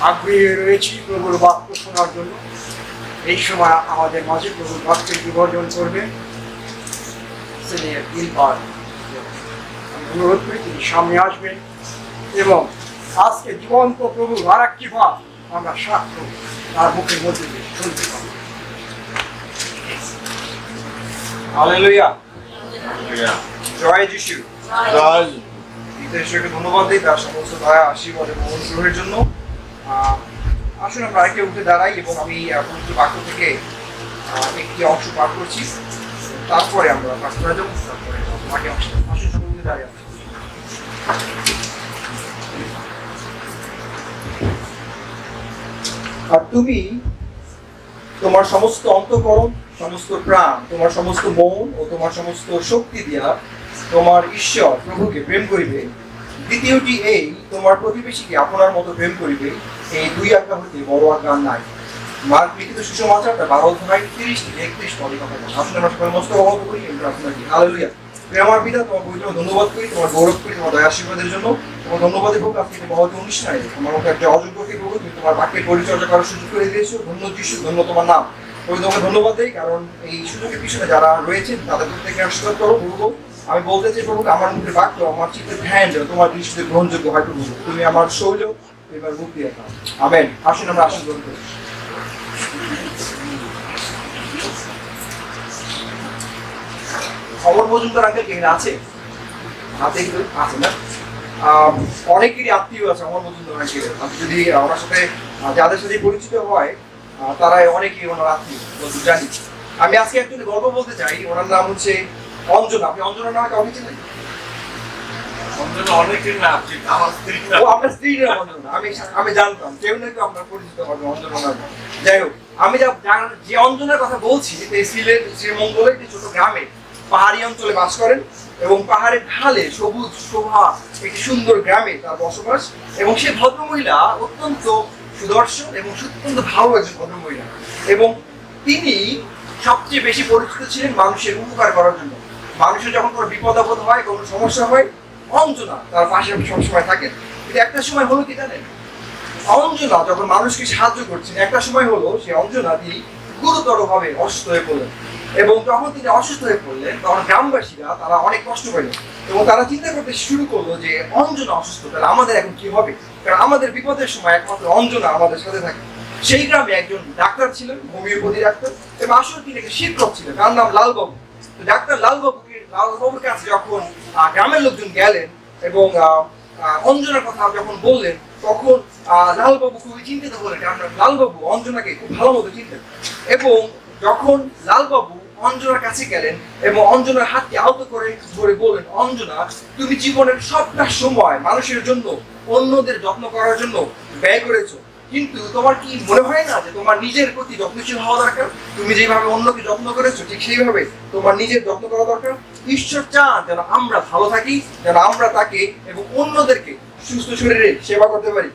আগ্রহী রয়েছি প্রভুর বাক্য শোনার জন্য। এই সময় আমাদের মাঝে প্রভুর বাক্যের বিবর্জন করবে আমি অনুরোধ করি তিনি সামনে আসবেন এবং আজকে জীবন্ত প্রভুর আর একটি ভাব আমরা সাক্ষ্য তার মুখের মধ্যে দিয়ে শুনতে পাবো। হালেলুয়া, জয় যিশু। ঈশ্বরকে ধন্যবাদ দিই তার সমস্ত দয়া, আশীর্বাদ এবং অনুগ্রহের জন্য। আসুন আমরা আরেকটা উঠে দাঁড়াই এবং আমি পবিত্র বাক্য থেকে একটি অংশ পাঠ করছি, তারপরে আমরা পাঠ করে যাবো। তারপরে বাকি অংশ আসুন সবাই উঠে দাঁড়িয়ে আছি। আর তুমি তোমার সমস্ত অন্তঃকরণ, সমস্ত প্রাণ, তোমার সমস্ত মন ও তোমার সমস্ত শক্তি দিয়া তোমার ঈশ্বর প্রভুকে প্রেম করিবে। দ্বিতীয়টি এই, তোমার প্রতিবেশীকে আপনার মতো প্রেম করিবে। এই দুই আজ্ঞা হইতে বড় আজ্ঞা নাই। মার্ক লিখিত সুসমাচার 12:30-31 পদে কথা বলে। আসলে আমরা সবাই মস্ত অবগত করি এই প্রার্থনা কি। হালেলুয়া। আমার পিতা, তোমার পবিত্র ধন্যবাদ করি, তোমার গৌরব করি, তোমার দয়া আশীর্বাদের জন্য। তোমার ধন্যবাদে হোক আজকে মহৎ অনুষ্ঠানে তোমার মতো একটা অযোগ্যকে প্রভু তুমি তোমার বাক্যের পরিচর্যা করার সুযোগ করে দিয়েছো। ধন্য যিশু, ধন্য তোমার নাম। আমি তোমাকে ধন্যবাদ দিই কারণ এই সুযোগের পিছনে যারা রয়েছেন তাদের প্রত্যেকে আশীর্বাদ করো প্রভু। আমি বলতে চাই প্রভু, আমার মুখের বাক্য, আমার চিত্তের ধ্যান যেন তোমার দৃষ্টিতে গ্রহণযোগ্য হয় প্রভু। তুমি আমার শৈল এবার মুখ দিয়ে থাও। আমেন। আসুন আমরা আশীর্বাদ করি। অমর মজুমদার আঙ্কেল এখানে আছে? হাতে কিন্তু আছে না? অনেকেরই আত্মীয় আছে অমর মজুমদার আঙ্কেলের। আপনি যদি ওনার সাথে যাদের সাথে পরিচিত হয় তারা অনেকেই ওনার আত্মীয় জানি। আমি আজকে একজনের গল্প বলতে চাই। ওনার নাম হচ্ছে অঞ্জনা। আপনি অঞ্জনা নামে কাউকে চিনেন? অনেকের নাম, আমার স্ত্রী ও আপনার স্ত্রীর নাম অঞ্জনা। আমি জানতাম কেউ না কেউ আপনার পরিচিত হবে অঞ্জনা নামে। যাই হোক, আমি যে অঞ্জনার কথা বলছি সিলেট শ্রীমঙ্গলের একটি ছোট গ্রামে পাহাড়ি অঞ্চলে বাস করেন এবং পাহাড়ের ঢালে সবুজ শোভা একটি সুন্দর গ্রামে তার বসবাস। এবং সে ভদ্রমহিলা অত্যন্ত সুদর্শন এবং অত্যন্ত ভালো একজন ভদ্রমহিলা। এবং তিনি সবচেয়ে বেশি পরিচিত ছিলেন মানুষের উপকার করার জন্য। মানুষের যখন কোনো বিপদ আপদ হয়, কোনো সমস্যা হয়, অঞ্জনা তার পাশে সবসময় থাকেন। কিন্তু একটা সময় হলো কি জানেন, অঞ্জনা যখন মানুষকে সাহায্য করছেন, একটা সময় হলো সে অঞ্জনা তিনি গুরুতরভাবে অসুস্থ হয়ে পড়লেন। এবং যখন তিনি অসুস্থ হয়ে পড়লেন তখন গ্রামবাসীরা তারা অনেক কষ্ট পেলেন এবং তারা চিন্তা করতে শুরু করলো যে অঞ্জনা অসুস্থ, তাহলে আমাদের এখন কি হবে? কারণ আমাদের বিপদের সময় একমাত্র অঞ্জনা আমাদের সাথে থাকে। সেই গ্রামে একজন ডাক্তার ছিলেন, হোমিওপ্যাথি ডাক্তার, এবং আসলে তিনি একটা শিক্ষক ছিলেন, তার নাম লালবাবু। তো ডাক্তার লালবাবুর কাছে যখন গ্রামের লোকজন গেলেন এবং অঞ্জনার কথা যখন বললেন, তখন লালবাবু খুবই চিন্তিত হলেন। কারণ লালবাবু অঞ্জনাকে খুব ভালো মতো চিনতেন। এবং যখন লালবাবু অঞ্জনার কাছে গেলেন এবং অঞ্জনার হাতকে আলতো করে ধরে বললেন, অঞ্জনা, তুমি জীবনের সবটা সময় মানুষের জন্য, অন্যদের যত্ন করার জন্য ব্যয় করেছো, কিন্তু তোমার কি মনে হয় না যে তোমার নিজের প্রতি যত্নশীল হওয়া দরকার? তুমি যেভাবে অন্যকে যত্ন করেছো ঠিক সেইভাবে তোমার নিজের যত্ন করা দরকার। ঈশ্বর চান যেন আমরা ভালো থাকি, যেন আমরা তাকে এবং অন্যদেরকে সুস্থ শরীরে সেবা করতে পারি।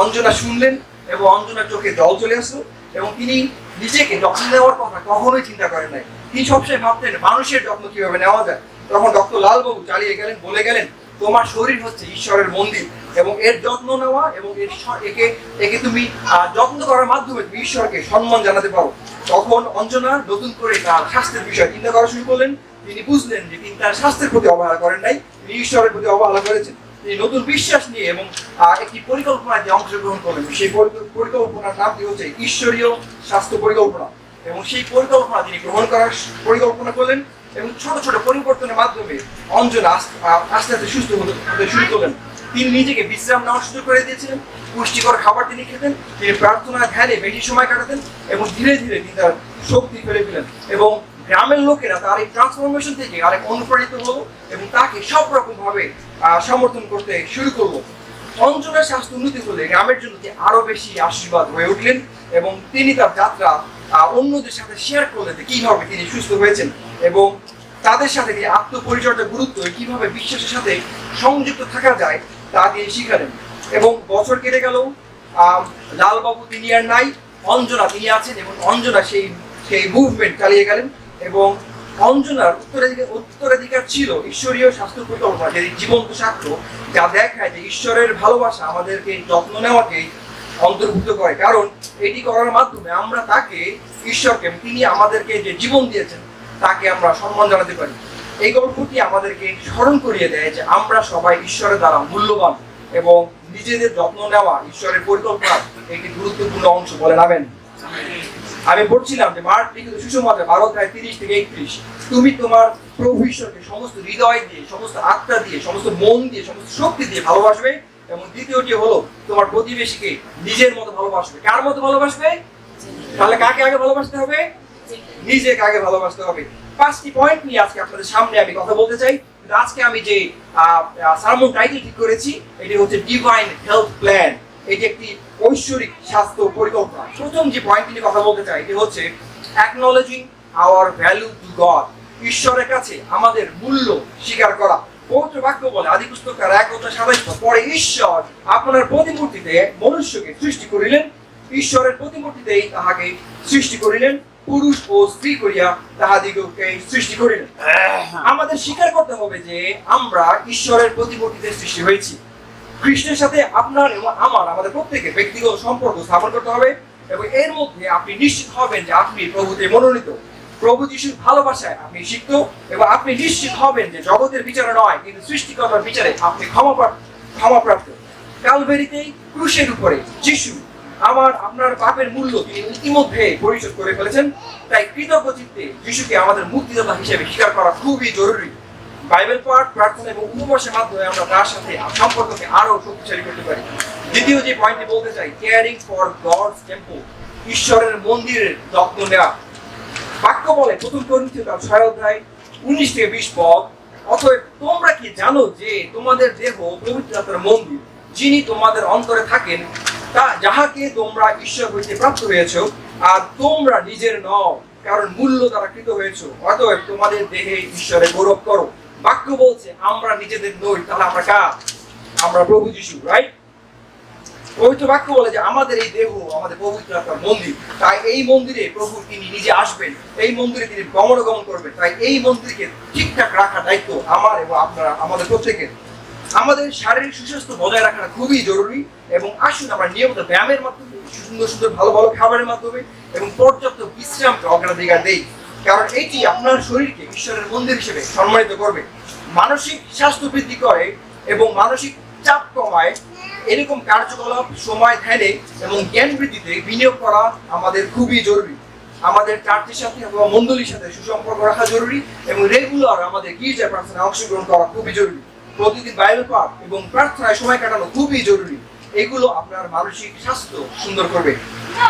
অঞ্জনা শুনলেন এবং অঞ্জনার চোখে জল চলে আসলো এবং তিনি নিজেকে যত্ন নেওয়ার কথা কখনোই চিন্তা করেন নাই। তিনি সবসময় ভাবতেন মানুষের যত্ন কিভাবে নেওয়া যায়। তখন ডক্টর লালবাবু চালিয়ে গেলেন, বলে গেলেন, তোমার শরীর হচ্ছে ঈশ্বরের মন্দির এবং এর যত্ন নেওয়া এবং একে তুমি যত্ন করার মাধ্যমে তুমি ঈশ্বরকে সম্মান জানাতে পারো। তখন অঞ্জনা নতুন করে তার স্বাস্থ্যের বিষয়ে চিন্তা করা শুরু করলেন। তিনি বুঝলেন যে তিনি তার স্বাস্থ্যের প্রতি অবহেলা করেন নাই, তিনি ঈশ্বরের প্রতি অবহেলা করেছেন। তিনি নতুন বিশ্বাস নিয়ে এবং একটি পরিকল্পনায় অংশগ্রহণ করলেন। সেই পরিকল্পনার নামটি হচ্ছে ঈশ্বরীয় স্বাস্থ্য পরিকল্পনা। এবং সেই পরিকল্পনা তিনি গ্রহণ করার পরিকল্পনা করলেন এবং ছোট ছোট পরিবর্তনের মাধ্যমে অঞ্জনা আস্তে আস্তে সুস্থ হতে শুরু করলেন। তিনি নিজেকে বিশ্রাম নেওয়ার সুযোগ করে দিয়েছিলেন, পুষ্টিকর খাবার তিনি খেতেন, তিনি প্রার্থনা ধ্যানে বেশি সময় কাটাতেন এবং ধীরে ধীরে তিনি তার শক্তি ফিরে পেলেন। এবং গ্রামের লোকেরা তার এই ট্রান্সফরমেশন থেকে আরেক অনুপ্রাণিত হলো এবং তাকে সব রকম ভাবে সমর্থন করতে শুরু করলো। অঞ্জনার স্বাস্থ্য উন্নতি হলে গ্রামের জন্য আরো বেশি আশীর্বাদ হয়ে উঠলেন এবং তিনি তার যাত্রা অন্যদের সাথে শেয়ার করলেন যে কিভাবে তিনি সুস্থ হয়েছেন এবং তাদের সাথে তিনি আত্মপরিচর্যার গুরুত্ব, কিভাবে বিশ্বাসের সাথে সংযুক্ত থাকা যায় তা তিনি শিখালেন। এবং বছর কেটে গেল, লালবাবু তিনি আর নাই, অঞ্জনা তিনি আছেন এবং অঞ্জনা সেই মুভমেন্ট চালিয়ে গেলেন। এবং অঞ্জনার উত্তরাধিকার ছিল ঈশ্বরীয় স্বাস্থ্য পরিকল্পনা, যে জীবন্ত সাক্ষ্য যা দেখায় যে ঈশ্বরের ভালোবাসা আমাদেরকে যত্ন নেওয়াকে অন্তর্ভুক্ত করে, কারণ এটি করার মাধ্যমে আমরা তাকে, ঈশ্বরকে, তিনি আমাদেরকে যে জীবন দিয়েছেন তাকে আমরা সম্মান জানাতে পারি। এই গল্পটি আমাদেরকে স্মরণ করিয়ে দেয় যে আমরা সবাই ঈশ্বরের দ্বারা মূল্যবান এবং নিজেদের যত্ন নেওয়া ঈশ্বরের পরিকল্পনার একটি গুরুত্বপূর্ণ অংশ। বলেন আমেন। আমি পড়ছিলাম যে মার্ক লিখিত সুসমাচার 12:30-31, তুমি তোমার প্রভু ঈশ্বরকে সমস্ত হৃদয় দিয়ে, সমস্ত আত্মা দিয়ে, সমস্ত মন দিয়ে, সমস্ত শক্তি দিয়ে ভালোবাসবে, এবং দ্বিতীয়টি হলো তোমার প্রতিবেশীকে নিজের মতো ভালোবাসবে। কার মতো ভালোবাসবে? তাহলে কাকে আগে ভালোবাসতে হবে? নিজেকে আগে ভালোবাসতে হবে। 5টি পয়েন্ট নিয়ে আজকে আপনাদের সামনে আমি কথা বলতে চাই। কিন্তু আজকে আমি যে সারমন টাইটেল ঠিক করেছি এটি হচ্ছে ডিভাইন হেলথ প্ল্যান। এটি একটি ঐশ্বরিক স্বাস্থ্য পরিকল্পনা। প্রথম যে পয়েন্ট নিয়ে কথা বলতে চাই এটি হচ্ছে অ্যাকনলেজিং আওয়ার ভ্যালু টু গড। ঈশ্বরের কাছে আমাদের মূল্য স্বীকার করা। পবিত্র বাক্য বলে আদি পুস্তক 1:27, পরে ঈশ্বর আপনার প্রতিমূর্তিতে মনুষ্যকে সৃষ্টি করিলেন, ঈশ্বরের প্রতিমূর্তিতেই তাহাকে সৃষ্টি করিলেন, পুরুষ ও স্ত্রী করিয়া তাহাদিগকে সৃষ্টি করিলেন। আমাদের স্বীকার করতে হবে যে আমরা ঈশ্বরের প্রতিমূর্তিতে সৃষ্টি হয়েছি। খ্রিস্টের সাথে আপনার এবং আমাদের প্রত্যেকের ব্যক্তিগত সম্পর্ক স্থাপন করতে হবে, এবং এর মধ্যে আপনি নিশ্চিত হবেন যে আপনি প্রভুতে মনোনীত, প্রভু যিশুর ভালোবাসায় আপনি সিক্ত, এবং আপনি নিশ্চিত হবেন যে জগতের বিচারে নয় কিন্তু সৃষ্টিকর্তার বিচারে আপনি ক্ষমাপ্রাপ্ত। কালভেরিতেই ক্রুশের উপরে যিশু আপনার পাপের মূল্য তিনি ইতিমধ্যে পরিশোধ করে ফেলেছেন। তাই কৃতজ্ঞ চিত্তে যিশুকে আমাদের মুক্তিদাতা হিসেবে স্বীকার করা খুবই জরুরি। বাইবেল পাঠ, প্রার্থনা এবং উপবাসের মাধ্যমে আমরা তার সাথে সম্পর্ককে আরো শক্তিশালী করতে পারি। দ্বিতীয় যে পয়েন্টটি বলতে চাই, কেয়ারিং ফর গডস টেম্পল, ঈশ্বরের মন্দিরের যত্ন নেওয়া। বাক্য বলে 1 করিন্থীয় 6:19-20 পদ, অতএব তোমরা কি জানো যে তোমাদের দেহ পবিত্র আত্মার মন্দির, যিনি তোমাদের অন্তরে থাকেন, তা যাহাকে তোমরা ঈশ্বর হইতে প্রাপ্ত হয়েছ, আর তোমরা নিজের নও, কারণ মূল্য দ্বারা কৃত হয়েছ। অতএব তোমাদের দেহে ঈশ্বরের গৌরব করো। বাক্য বলছে আমরা নিজেদের নই, তাহলে আমরা কার? আমরা প্রভু যিশু, রাইট? পবিত্র বাক্য বলে যে আমাদের এই দেহ আমাদের পবিত্র আত্মার মন্দির। তাই এই মন্দিরে প্রভু তিনি নিজে আসবেন, এই মন্দিরে তিনি গমনাগমন করবেন। তাই এই মন্দিরকে ঠিকঠাক রাখার দায়িত্ব আমার এবং আপনারা, আমাদের প্রত্যেকের। আমাদের শারীরিক সুস্বাস্থ্য বজায় রাখাটা খুবই জরুরি, এবং আসুন আমরা নিয়মিত ব্যায়ামের মাধ্যমে, সুন্দর সুন্দর ভালো ভালো খাবারের মাধ্যমে এবং পর্যাপ্ত বিশ্রামকে অগ্রাধিকার দেই, কারণ এটি আপনার শরীরকে ঈশ্বরের মন্দির হিসেবে সম্মানিত করবে, মানসিক স্বাস্থ্য বৃদ্ধি করে এবং মানসিক চাপ কমায়। এরকম কার্যকলাপ সময় ধ্যানে এবং জ্ঞান বৃদ্ধিতে বিনিয়োগ করা আমাদের খুবই জরুরি। আমাদের চার্চের সাথে এবং মণ্ডলীর সাথে সুসম্পর্ক রাখা জরুরি, এবং রেগুলার আমাদের গির্জা প্রার্থনায় অংশগ্রহণ করা খুবই জরুরি। প্রতিদিন বাইবেল পাঠ এবং প্রার্থনায় সময় কাটানো খুবই জরুরি। এগুলো আপনার মানসিক স্বাস্থ্য সুন্দর করবে।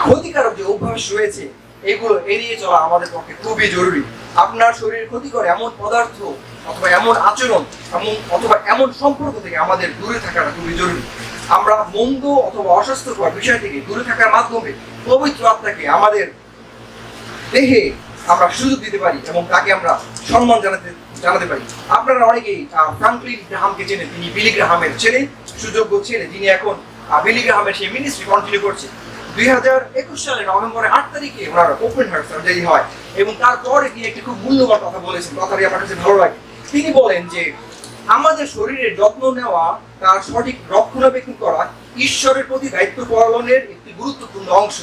ক্ষতিকারক যে অভ্যাস রয়েছে এগুলো এড়িয়ে চলা আমাদের পক্ষে খুবই জরুরি। আপনার শরীর ক্ষতি করে এমন পদার্থ অথবা এমন আচরণ অথবা এমন সম্পর্ক থেকে আমাদের দূরে থাকাটা খুবই জরুরি। আমরা মন্দ অথবা অস্বাস্থ্যকর বিষয় থেকে দূরে থাকার মাধ্যমে পবিত্র আত্মাকে আমাদের দেহে আমরা সুযোগ দিতে পারি এবং তাকে আমরা সম্মান জানাতে পারি। আপনারা অনেকেই ফ্রাঙ্কলিন গ্রাহামকে চেনেন। তিনি বিলি গ্রাহামের ছেলে, সুযোগ্য ছেলে, যিনি এখন বিলি গ্রাহামের সেই মিনিস্ট্রি কন্টিনিউ করছে। 2021 সালে নভেম্বরের 8 তারিখে ওনার ওপেন হার্ট সার্জারি হয়, এবং তারপরে তিনি একটি খুব মূল্যবান কথা বলেছেন, কথাটি আমার কাছে ভালো লাগে। তিনি বলেন যে আমাদের শরীরের যত্ন নেওয়া, তার সঠিক রক্ষণাবেক্ষণ করা ঈশ্বরের প্রতি দায়িত্ব পালনের একটি গুরুত্বপূর্ণ অংশ,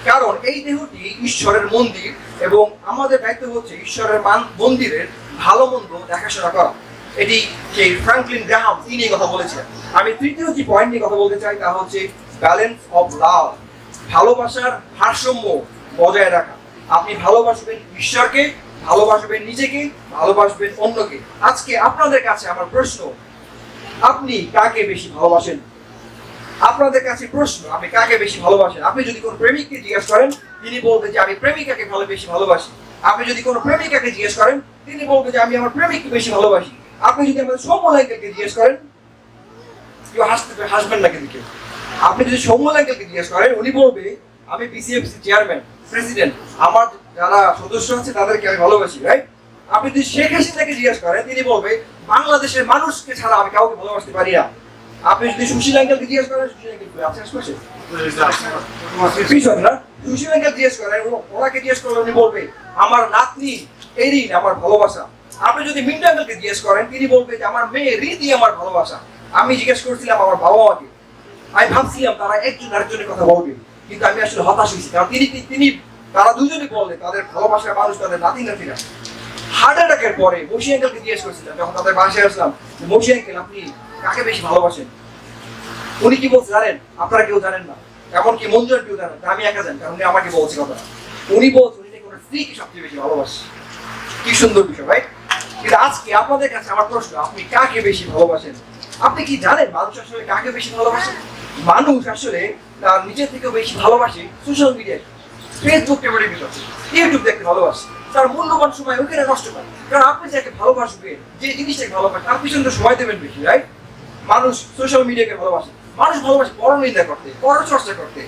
কারণ এই দেহটি ঈশ্বরের মন্দির এবং আমাদের দায়িত্ব হচ্ছে ঈশ্বরের মন্দিরের ভালো মন্দ দেখাশোনা করা। এটি সেই ফ্রাঙ্কলিন গ্রাহাম তিনি কথা বলেছিলেন। আমি তৃতীয় যে পয়েন্ট নিয়ে কথা বলতে চাই তা হচ্ছে ব্যালেন্স অফ লাভ, ভালোবাসার ভারসাম্য বজায় রাখা। আপনি ভালোবাসবেন ঈশ্বরকে, ভালোবাসবেন নিজেকে, ভালোবাসবেন অন্যকে। আজকে আপনাদের কাছে আমার প্রশ্ন, আপনি কাকে বেশি ভালোবাসেন? আপনাদের কাছে প্রশ্ন, আপনি কাকে বেশি ভালোবাসেন? আপনি যদি কোনো প্রেমিককে জিজ্ঞেস করেন তিনি বলবে যে আমি প্রেমিকাকে বেশি ভালোবাসি। আপনি যদি কোনো প্রেমিকাকে জিজ্ঞেস করেন তিনি বলবে যে আমি আমার প্রেমিককে বেশি ভালোবাসি। আপনি যদি আমাদের সৌম্য আঙ্কেলকে জিজ্ঞেস করেন, কেউ হাসবেন না কিন্তু কেউ। আপনি যদি সৌম্য আঙ্কেলকে জিজ্ঞেস করেন উনি বলবে আমি বিসিএফসি চেয়ারম্যান, প্রেসিডেন্ট, আমার যারা সদস্য আছে তাদেরকে আমি ভালোবাসি, রাইট? আপনি যদি শেখ হাসিনাকে জিজ্ঞেস করেন তিনি বলবে বাংলাদেশের মানুষকে ছাড়া আমি কাউকে ভালোবাসতে পারি না। আপনি যদি সুশীল আঙ্কেলকে জিজ্ঞেস করেন, সুশীল আঙ্কেল আছে আশপাশে পিছন না, সুশীল আঙ্কেল জিজ্ঞেস করেন, ওনাকে জিজ্ঞেস করলে উনি বলবে আমার নাতনি এরিন আমার ভালোবাসা। আপনি যদি মিন্টু আঙ্কেলকে জিজ্ঞেস করেন তিনি বলবে যে আমার মেয়ে রীতি আমার ভালোবাসা। আমি জিজ্ঞেস করছিলাম আমার বাবা মাকে, আমি ভাবছিলাম তারা একজন আরেকজনের কথা বলবে, কিন্তু আমি আসলে হতাশ হয়েছি, কারণ তারা দুজনে বললে তাদের ভালোবাসার মানুষ তাদের নাতি নাতিরা। হার্ট অ্যাটাকের পরে মসি আঙ্কেলকে জিজ্ঞেস করেছিলাম যখন তাদের বাসায় আসলাম, মসি আঙ্কেল আপনি কাকে বেশি ভালোবাসেন? উনি কি বলছে জানেন? আপনারা কেউ জানেন না, এমনকি মঞ্জুর কেউ জানেন না, আমি একা জানি, কারণ উনি আমাকে বলছে কথা। উনি বলছে উনি নাকি ওনার স্ত্রীকে সবচেয়ে বেশি ভালোবাসে। কি সুন্দর বিষয় ভাই। কিন্তু আজকে আপনাদের কাছে আমার প্রশ্ন, আপনি কাকে বেশি ভালোবাসেন? আপনি কি জানেন মানুষ আসলে কাকে বেশি ভালোবাসে? মানুষ আসলে তার নিজের থেকেও বেশি ভালোবাসে সোশ্যাল মিডিয়ায়, ফেসবুক টেবিলের ভিতরে, ইউটিউব দেখতে ভালোবাসে। তার মূল্যবান সময় ওখানে নষ্ট করে, কারণ আপনি যাকে ভালোবাসবেন, যে জিনিসটাকে ভালোবাসেন, তার পিছনে তো সময় দেবেন বেশি, রাইট? মানুষ সোশ্যাল মিডিয়াকে ভালোবাসে, মানুষ ভালোবাসে পরনিন্দা করতে, পরচর্চা করতে,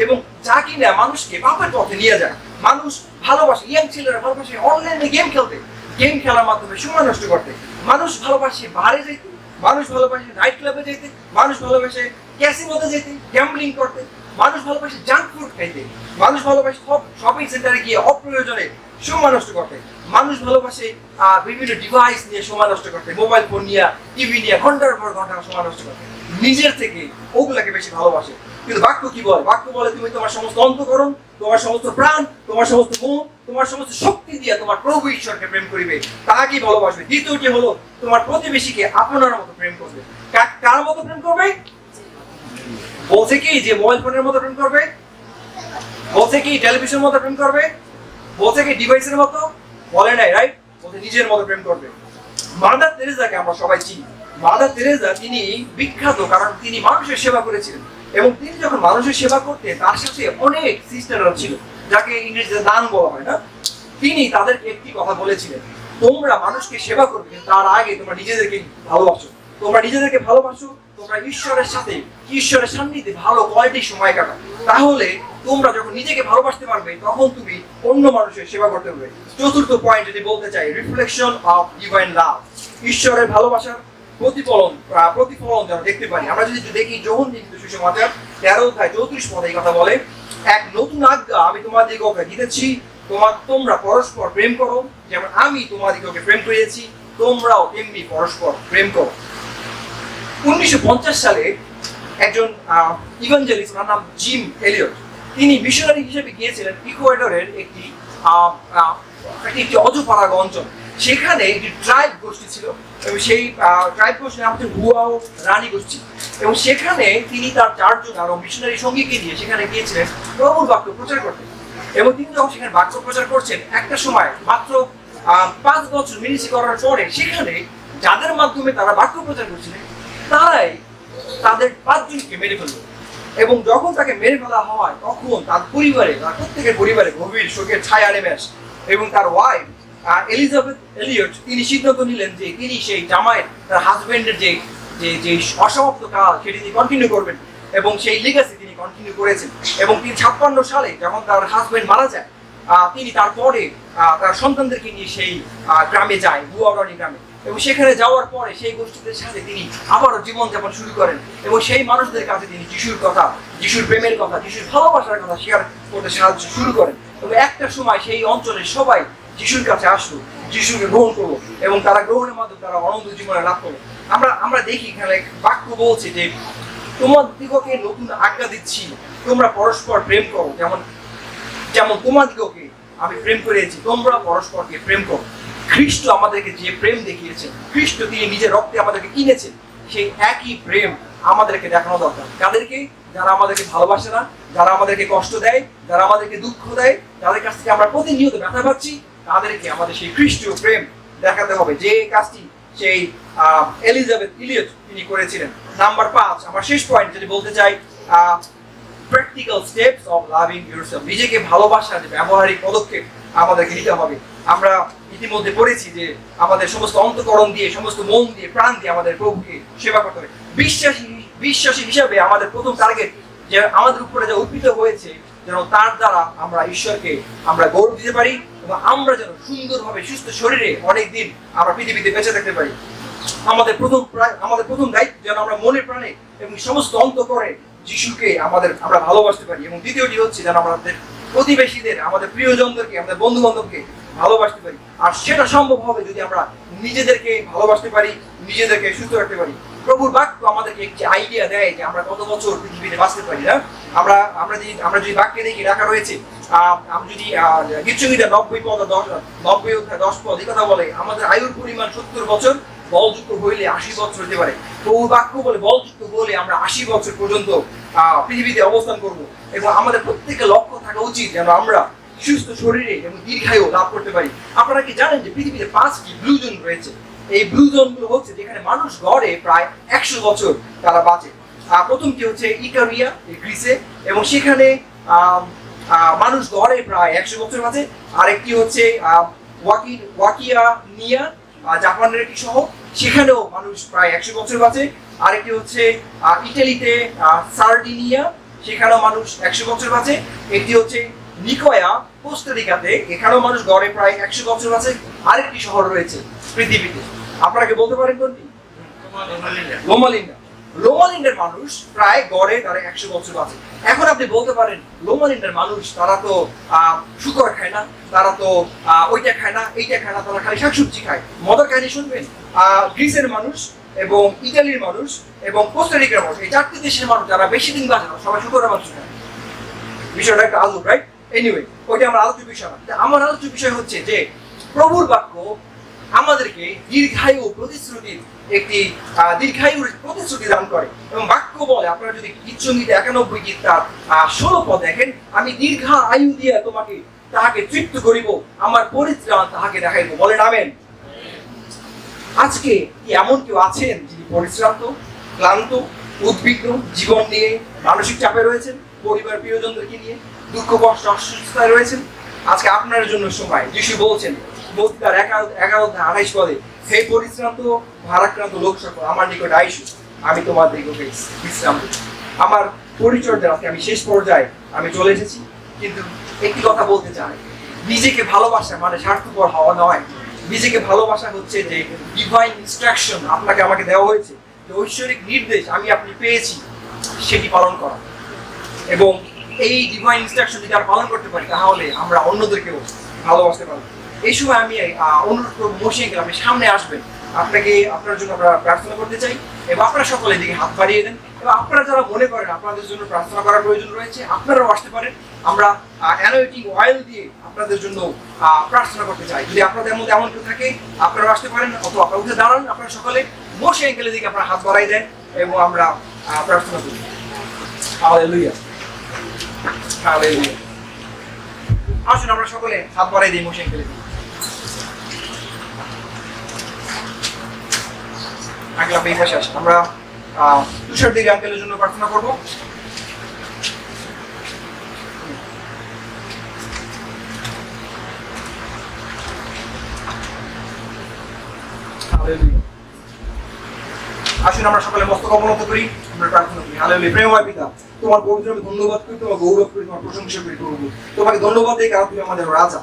এবং যা কিনা মানুষকে পাপের পথে নিয়ে যায়। মানুষ ভালোবাসে, ইয়াং ছেলেরা ভালোবাসে অনলাইনে গেম খেলতে, গেম খেলার মাধ্যমে সময় নষ্ট করতে। মানুষ ভালোবাসে বারে যেতে, মানুষ ভালোবাসে নাইট ক্লাবে যেতে, মানুষ ভালোবাসে ক্যাসিনোতে যেতে, গ্যাম্বলিং করতে, মানুষ ভালোবাসে জাঙ্ক ফুড খাইতে, মানুষ ভালোবাসে শপিং সেন্টারে গিয়ে অপ্রয়োজনে সময় নষ্ট করতে, মানুষ ভালোবাসে বিভিন্ন ডিভাইস নিয়ে সময় নষ্ট করতে, মোবাইল ফোন নিয়ে, টিভি নিয়ে ঘন্টার পর ঘন্টা সময় নষ্ট করতে। নিজের থেকে ওগুলাকে বেশি ভালোবাসে। কিন্তু বাক্য কি বলে? বাক্য বলে তুমি তোমার সমস্ত অন্তঃকরণ, তোমার সমস্ত প্রাণ, তোমার সমস্ত মন, তোমার সমস্ত শক্তি দিয়ে তোমার প্রভু ঈশ্বরকে প্রেম করিবে, তাহাকেই ভালোবাসবে। দ্বিতীয়টি হলো তোমার প্রতিবেশীকে আপনার মতো প্রেম করবে। কার মতো প্রেম করবে? বলছে কি যে মোবাইল ফোনের মতো প্রেম করবে? বলছে কি টেলিভিশনের মতো প্রেম করবে? বলছে কি ডিভাইসের মতো? বলে নাই, রাইট? বলছে নিজের মতো প্রেম করবে। মাদার তেরেসাকে আমরা সবাই চিনি। মাদার তেরেসা তিনি বিখ্যাত কারণ তিনি মানুষের সেবা করেছিলেন, এবং তিনি যখন মানুষের সেবা করতেন তার সাথে অনেক সিস্টাররা ছিল, যাকে ইংরেজিতে দান বলা হয় না। তিনি তাদেরকে একটি কথা বলেছিলেন, তোমরা মানুষকে সেবা করবে তার আগে তোমরা নিজেদেরকে ভালোবাসো। তোমরা নিজেদেরকে ভালোবাসো, তোমরা ঈশ্বরের সাথে, ঈশ্বরের সান্নিধ্যে ভালো কোয়ালিটি সময় কাটাও। তাহলে তোমরা যখন নিজেকে ভালোবাসতে পারবে তখন তুমি অন্য মানুষের সেবা করতে পারবে। চতুর্থ পয়েন্ট যদি বলতে চাই, রিফ্লেকশন অফ ডিভাইন লাভ, ঈশ্বরের ভালোবাসার প্রতিফলন যেন দেখতে পারি। আমরা যদি দেখি যোহন লিখিত সুসমাচার 13 অধ্যায় 34 পদে এই কথা বলে, এক নতুন আজ্ঞা আমি তোমাদিগকে দিতেছি, তোমরা পরস্পর প্রেম করো, যেমন আমি তোমাদিগকে প্রেম করিয়েছি, তোমরাও তেমনি পরস্পর প্রেম করো। 1950 সালে একজন ইভাঞ্জেলিস্ট, তার নাম জিম এলিয়ট, তিনি মিশনারি হিসেবে গিয়েছিলেন ইকুয়েডরের একটি অজপাড়া অঞ্চল। সেখানে একটি ট্রাইব গোষ্ঠী ছিল, এবং সেই ট্রাইব গোষ্ঠীর নাম হচ্ছে হুয়াও রানী গোষ্ঠী। এবং সেখানে তিনি তার 4 জন আরো মিশনারি সঙ্গীকে নিয়ে সেখানে গিয়েছিলেন প্রভুর বাক্য প্রচার করতে। এবং তিনি যখন সেখানে বাক্য প্রচার করছেন, একটা সময় মাত্র 5 বছর মিনিস্ট্রি করার পরে সেখানে যাদের মাধ্যমে তারা বাক্য প্রচার করছিলেন তারাই তাদের 5 জনকে মেরে ফেলল। এবং যখন তাকে মেরে ফেলা হয় তখন তার প্রত্যেকের পরিবারে গভীর শোকের ছায়া নেমে আসে। এবং তার ওয়াইফ এলিজাবেথ এলিয়ট তিনি সিদ্ধান্ত নিলেন যে তিনি সেই জামাইয়ের, তার হাজবেন্ডের যে যে অসমাপ্ত কাল সেটি তিনি কন্টিনিউ করবেন, এবং সেই লিগাসি তিনি কন্টিনিউ করেছেন। এবং তিনি 56 সালে যখন তার হাজবেন্ড মারা যায়, তিনি তারপরে তার সন্তানদেরকে নিয়ে সেই গ্রামে যায়, বুয়ারানি গ্রামে। এবং সেখানে যাওয়ার পরে সেই গোষ্ঠীদের সাথে তিনি আবারও জীবনযাপন শুরু করেন, এবং সেই মানুষদের কাছে তিনি যিশুর কথা, যিশুর প্রেমের কথা, যিশুর ভালোবাসার কথা শেয়ার করতে সাহায্য শুরু করেন। এবং একটা সময় সেই অঞ্চলের সবাই যিশুর কাছে আসলো, যিশুকে গ্রহণ করলো, এবং তারা গ্রহণের মাধ্যমে তারা অনন্ত জীবনে লাভ করলো। আমরা দেখি এখানে বাক্য বলছে যে তোমাদিগকে নতুন আজ্ঞা দিচ্ছি, তোমরা পরস্পর প্রেম করো, যেমন তোমাদিগকে আমি প্রেম করেছি, তোমরা পরস্পরকে প্রেম করো। খ্রিস্ট আমাদেরকে যে প্রেম দেখিয়েছেন, খ্রিস্ট তিনি নিজের রক্তে আমাদেরকে কিনেছেন, সেই একই প্রেম আমাদেরকে দেখানো দরকার। কাদেরকে? যারা আমাদেরকে ভালোবাসে না, যারা আমাদেরকে কষ্ট দেয়, যারা আমাদেরকে দুঃখ দেয়, যাদের কাছ থেকে আমরা প্রতিনিয়ত ব্যথা পাচ্ছি, তাদেরকে আমাদের সেই খ্রিস্টীয় প্রেম দেখাতে হবে, যে কাজটি সেই এলিজাবেথ এলিয়ট তিনি করেছিলেন। নাম্বার 5, আমার শেষ পয়েন্ট যদি বলতে চাই, practical steps of loving yourself, নিজেকে ভালোবাসার যে ব্যবহারিক পদক্ষেপ আমাদেরকে নিতে হবে। আমরা ইতিমধ্যে পড়েছি যে আমাদের সমস্ত অন্তঃকরণ দিয়ে, সমস্ত মন দিয়ে, প্রাণ দিয়ে আমাদের প্রভুকে সেবা করতে হবে। বিশ্বাসী হিসাবে আমাদের প্রথম টার্গেট যে আমাদের উপরে যা অর্পিত হয়েছে, যেন তার দ্বারা আমরা ঈশ্বরকে আমরা গৌরব দিতে পারি, এবং আমরা যেন সুন্দরভাবে সুস্থ শরীরে অনেকদিন আমরা পৃথিবীতে বেঁচে থাকতে পারি। আমাদের প্রথম দায়িত্ব যেন আমরা মনে প্রাণে এবং সমস্ত অন্তঃকরণে যিশুকে আমরা ভালোবাসতে পারি। এবং দ্বিতীয়টি হচ্ছে যেন আমাদের প্রতিবেশীদের, আমাদের প্রিয়জনদেরকে, আমাদের বন্ধু বান্ধবকে ভালোবাসতে পারি। আর সেটা সম্ভব হবে যদি আমরা নিজেদেরকে ভালোবাসতে পারি, নিজেদেরকে সুস্থ রাখতে পারি। প্রভুর বাক্য আমাদেরকে একটি আইডিয়া দেয় যে আমরা কত বছর পৃথিবীতে বাঁচতে পারি না। আমরা যদি বাক্যে দেখি লেখা রয়েছে, আমি যদি গীতসংগীতা 90 অধ্যায় 10 পদ এই কথা বলে, আমাদের আয়ুর পরিমাণ 70 বছর, বলযুক্ত হইলে 80 বছর হতে পারে। প্রভুর বাক্য বলে বলযুক্ত হলে আমরা 80 বছর পর্যন্ত পৃথিবীতে অবস্থান করব। এবং আমাদের প্রত্যেকের লক্ষ্য থাকা উচিত যেন আমরা সুস্থ শরীরে এবং দীর্ঘায়ু লাভ করতে পারি। আপনারা কি জানেন যে পৃথিবীতে 5টি ব্লু জোন রয়েছে? এই ব্লু জোন গুলো হচ্ছে যেখানে মানুষ গড়ে প্রায় 100 বছর তারা বাঁচে। প্রথমটি হচ্ছে ইকারিয়া গ্রিসে, এবং সেখানে মানুষ গড়ে প্রায় 100 বছর বাঁচে। আরেকটি হচ্ছে ওয়াকিয়ানিয়া, জাপানের একটি শহর, সেখানেও মানুষ প্রায় 100 বছর বাঁচে। আরেকটি হচ্ছে ইটালিতে সার্ডিনিয়া, সেখানেও মানুষ 100 বছর বাঁচে। একটি হচ্ছে নিকোয়া কোস্টারিকাতে, এখানেও মানুষ গড়ে প্রায় 100 বছর বাঁচে। আরেকটি শহর রয়েছে পৃথিবীতে, আপনাকে বলতে পারেন কোনটি? লোমালিন্ডার মানুষ প্রায় গড়ে তারা 100 বছর বাঁচে। এখন আপনি বলতে পারেন লোমালিন্ডার মানুষ তারা তো শুকর খায় না, তারা তো ওইটা খায় না, এইটা খায় না, তারা খালি শাকসবজি খায়। মজার কাহিনী শুনবেন, গ্রিসের মানুষ এবং ইটালির মানুষ এবং কোস্টারিকার মানুষ, এই 4টি দেশের মানুষ যারা বেশি দিন বাঁচে না, সবাই শুকরের মাংস খায়। বিষয়টা একটা আজব, রাইট? এনিওয়ে, ওইটা আমার আলোচ্য বিষয় না। আমার আলোচ্য বিষয় হচ্ছে যে প্রভুর বাক্য আমাদেরকে দীর্ঘায়ুর প্রতিশ্রুতি দান করে। এবং বাক্য বলে, আপনারা যদি গীতসংগীতে 91 গীত তার 16 পদ দেখেন, আমি দীর্ঘ আয়ু দিয়ে তোমাকে তাহাকে তৃপ্ত করিব, আমার পরিত্রাণ তাহাকে দেখাইব। বলেন আমেন। আজকে কি এমন কেউ আছেন যিনি পরিশ্রান্ত, ক্লান্ত, উদ্বিগ্ন, জীবন নিয়ে মানসিক চাপে রয়েছেন, পরিবার প্রিয়জনদেরকে নিয়ে দুঃখ কষ্ট অসুস্থতায় রয়েছেন? আজকে আপনার জন্য সময়। যিশু বলছেন মত্তার 11:28 পদে, হে পরিশ্রান্ত ভারাক্রান্ত লোক সকল আমার নিকট আইসো, আমি তোমাদেরকে বিশ্রাম দেব। আমার পরিচর্যার আজকে আমি শেষ পর্যায়ে আমি চলে এসেছি, কিন্তু একটি কথা বলতে চাই, নিজেকে ভালোবাসা মানে স্বার্থপর হওয়া নয়। নিজেকে ভালোবাসা হচ্ছে যে ডিভাইন ইনস্ট্রাকশন আপনাকে আমাকে দেওয়া হয়েছে, যে ঐশ্বরিক নির্দেশ আপনি পেয়েছি, সেটি পালন করা। এবং এই ডিভাইন ইনস্ট্রাকশন যদি আমরা পালন করতে পারি, তাহলে আমরা অন্যদেরকেও ভালোবাসতে পারবো। এই সময় আমি অনুরোধ করবো মসিয়াকে আপনি সামনে আসবেন, আপনার জন্য আমরা প্রার্থনা করতে চাই, এবং আপনারা সকলে দিকে হাত বাড়িয়ে দেন। এবং আপনারা যারা মনে করেন আপনাদের জন্য প্রার্থনা করার প্রয়োজন রয়েছে, আপনারাও আসতে পারেন। আমরা অ্যানোয়েন্টিং অয়েল দিয়ে আপনাদের জন্য প্রার্থনা করতে চাই। যদি আপনাদের মধ্যে এমন কেউ থাকে, আপনারা আসতে পারেন, অথবা আপনারা উঠে দাঁড়ান। আপনারা সকলে মসিয়া আঙ্কেলের দিকে আপনারা হাত বাড়াই দেন এবং আমরা প্রার্থনা করি। Hallelujah, hallelujah. আসুন আমরা সকলে হাত বাড়াই দিই মসিয়া আঙ্কেলের দিকে। আঙ্কেল আপনি এই পাশে আসেন। আমরা তুষার দিকে আঙ্কেলের জন্য প্রার্থনা করবো। আসুন আমরা সকলে মস্তক অবনত করি, আমরা প্রার্থনা করি। হালেলুয়া। প্রেমময় পিতা, তোমার পবিত্র আমি ধন্যবাদ করি, তোমার গৌরব করি, তোমার প্রশংসা করি প্রভু। তোমাকে ধন্যবাদ দিই কারণ তুমি আমাদের রাজা,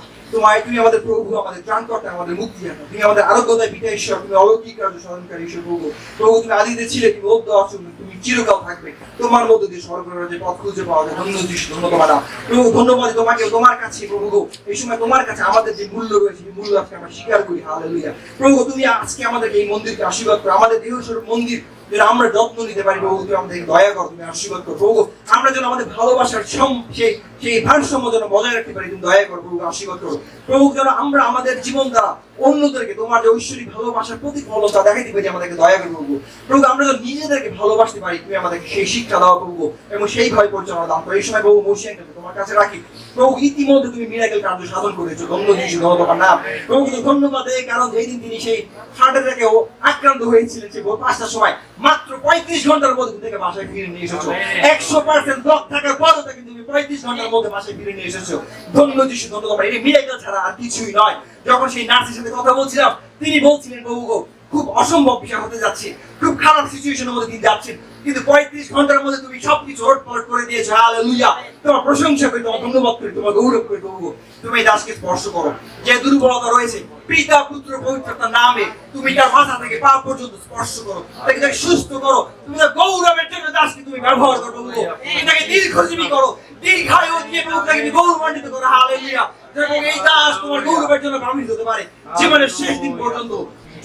তুমি আমাদের প্রভু, আমাদের ত্রাণকর্তা, আমাদের মুক্তিদাতা, তুমি আমাদের আরোগ্যদায় পিতা ঈশ্বর, তুমি অলৌকিক কার্য সাধনকারী ঈশ্বর প্রভু। প্রভু তুমি আদিতে ছিলে, তুমি অদ্য আছো, তুমি চিরকাল থাকবে। তোমার মধ্য দিয়ে স্বর্গরাজ্যে পথ খুঁজে পাওয়া যায়। ধন্যবাদ প্রভু, ধন্যবাদ তোমাকে, তোমার কাছে প্রভু এই সময় তোমার কাছে আমাদের যে মূল্য রয়েছে, সেই মূল্য আজকে আমরা স্বীকার করি। হালেলুয়া। প্রভু তুমি আজকে আমাদেরকে এই মন্দিরকে আশীর্বাদ করো, আমাদের দেহস্বরূপ মন্দির যেন আমরা যত্ন নিতে পারি। প্রভু তুমি আমাদেরকে দয়া করো, তুমি আশীর্বাদ করো প্রভু। আমরা যেন আমাদের ভালোবাসার সেই ভারসাম্য যেন বজায় রাখতে পারি, তুমি দয়া করো প্রভু, আশীর্বাদ করো প্রভু। যেন আমরা আমাদের জীবন দ্বারা অন্যদেরকে তোমার যে ঐশ্বরিক ভালোবাসার প্রতিফলন তা দেখাইতে পারি, আমাদেরকে দয়া করে প্রভু। প্রভু আমরা যেন নিজেদেরকে ভালোবাসতে পারি, তুমি আমাদেরকে সেই শিক্ষা দাও প্রভু, এবং সেইভাবে পরিচালনা দাও। এই সময় প্রভু মসিয়াকে তোমার কাছে রাখি প্রভু। ইতিমধ্যে তুমি মিরাকেল কার্য সাধন করেছো, তোমার নাম প্রভু। ধন্যবাদ এই কারণ যেই দিন তিনি সেই হার্ট অ্যাটাকে আক্রান্ত হয়েছিলেন, সে ভোর 5টার সময় মাত্র 35 ঘন্টার মধ্যে থেকে বাসায় ফিরে নিয়ে এসেছো। 100% ব্লক থাকার পরও তাকে তুমি 35 ঘন্টার মধ্যে বাসায় ফিরে নিয়ে এসেছো। ধন্যবাদ যিশু, ধন্যবাদ। এই মিরাকেল ছাড়া আর কিছুই নয়। যখন সেই নার্সের সাথে কথা বলছিলাম, তিনি বলছিলেন প্রভু গো, খুব অসম্ভব বিষয় হতে যাচ্ছে, খুব খারাপ সিচুয়েশনের মধ্যে তিনি যাচ্ছেন, কিন্তু 35 ঘন্টার মধ্যে তুমি সবকিছু ওলটপালট করে দিয়েছো। হালেলুয়া। তোমার প্রশংসা করি, তোমার ধন্যবাদ করি, তোমার গৌরব করি প্রভু। তুমি এই দাসকে স্পর্শ করো, যে দুর্বলতা রয়েছে পিতা পুত্র পবিত্রতার নামে তুমি তার মাথা থেকে পা পর্যন্ত স্পর্শ করো, তাকে সুস্থ করো। তুমি তার গৌরবের জন্য দাসকে তুমি ব্যবহার করো প্রভু। এটাকে দীর্ঘজীবী করো, দীর্ঘায়ু দিয়ে প্রভু তাকে গৌরবান্বিত করো। হালেলুয়া। এবং এই দাস তোমার গৌরবের জন্য ব্যবহৃত হতে পারে জীবনের শেষ দিন পর্যন্ত।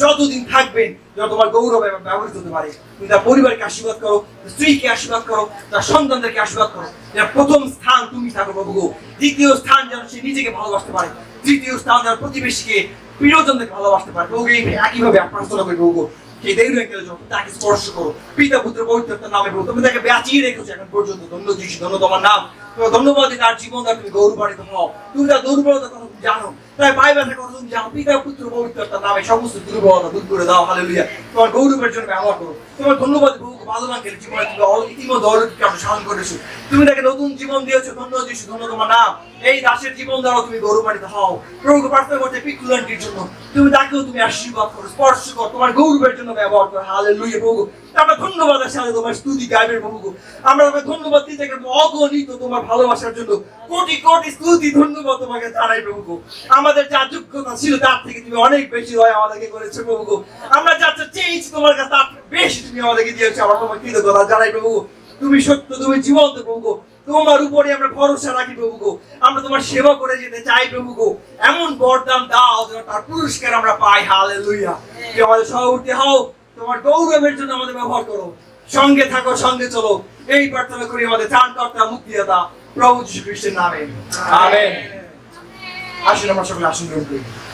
যতদিন থাকবেন যেন তোমার গৌরবে ব্যবহৃত হতে পারে। তুমি তার পরিবারকে আশীর্বাদ করো, স্ত্রীকে আশীর্বাদ করো, তার সন্তানদেরকে আশীর্বাদ করো। যেন প্রথম স্থান তুমি থাকো প্রভু গো, দ্বিতীয় স্থান যেন সে নিজেকে ভালোবাসতে পারে, তৃতীয় স্থান যেন প্রতিবেশীকে, প্রিয়জনদেরকে ভালোবাসতে পারে। প্রভু একইভাবে প্রার্থনা করি প্রভু গো, সেই দেরি হয়ে গেলে যখন তাকে স্পর্শ করো, পিতা পুত্র পবিত্রতার নামে প্রভু তুমি তাকে বাঁচিয়ে রেখেছো এখন পর্যন্ত। ধন্য যিশু, ধন্য তোমার নাম। তোমার ধন্যবাদ যে তার জীবন দ্বারা তুমি গৌরবান্বিত হও। তুমি তার দুর্বলতার কথা তুমি জানো, তাই পাই ব্যথার কথা তুমি জানো। পিতা পুত্র পবিত্রতার নামে সমস্ত দুর্বলতা দূর করে দাও। হালেলুয়া। তোমার গৌরবের জন্য ব্যবহার করো। তোমার ধন্যবাদ প্রভু ভালো না খেলে জীবনে তুমি ইতিমধ্যে অলৌকিক কাজ সাধন করেছো। তুমি তাকে নতুন জীবন দিয়েছো। ধন্য যিশু, ধন্য তোমার নাম। এই দাসের জীবন দ্বারা তুমি গৌরবান্বিত হও। প্রভুকে প্রার্থনা করতে পিকুলান্টির জন্য তুমি তাকেও তুমি আশীর্বাদ করো, স্পর্শ করো, তোমার গৌরবের জন্য ব্যবহার করো। হালেলুয়া প্রভু। আমরা ধন্যবাদের সাথে তোমার স্তুতি গাইবের প্রভু। আমরা তোমাকে ধন্যবাদ দিতে অগণিত তোমার ভালোবাসার জন্য কোটি কোটি স্তুতি ধন্যবাদ তোমাকে জানাই প্রভু। আমাদের যা যোগ্যতা ছিল তার থেকে তুমি অনেক বেশি হয় আমাদেরকে করেছো প্রভু। আমরা যা চেয়েছি তোমার কাছে তার বেশি তুমি আমাদেরকে দিয়েছো। আমরা তোমার কৃতজ্ঞতা জানাই প্রভু। তুমি সত্য, তুমি জীবন্ত প্রভু। তোমার উপরে আমরা ভরসা রাখি প্রভু গো। আমরা তোমার সেবা করে যেতে চাই প্রভু গো। এমন বরদান দাও যেন তার পুরস্কার আমরা পাই। হালেলুয়া। তুমি আমাদের সহবর্তী হও, তোমার গৌরবের জন্য আমাদের ব্যবহার করো। সঙ্গে থাকো, সঙ্গে চলো। এই প্রার্থনা করি আমাদের ত্রাণকর্তা, মুক্তিদাতা প্রভু যীশু খ্রিস্টের নামে। আমেন। আসুন আমরা সকলে আসন গ্রহণ করি।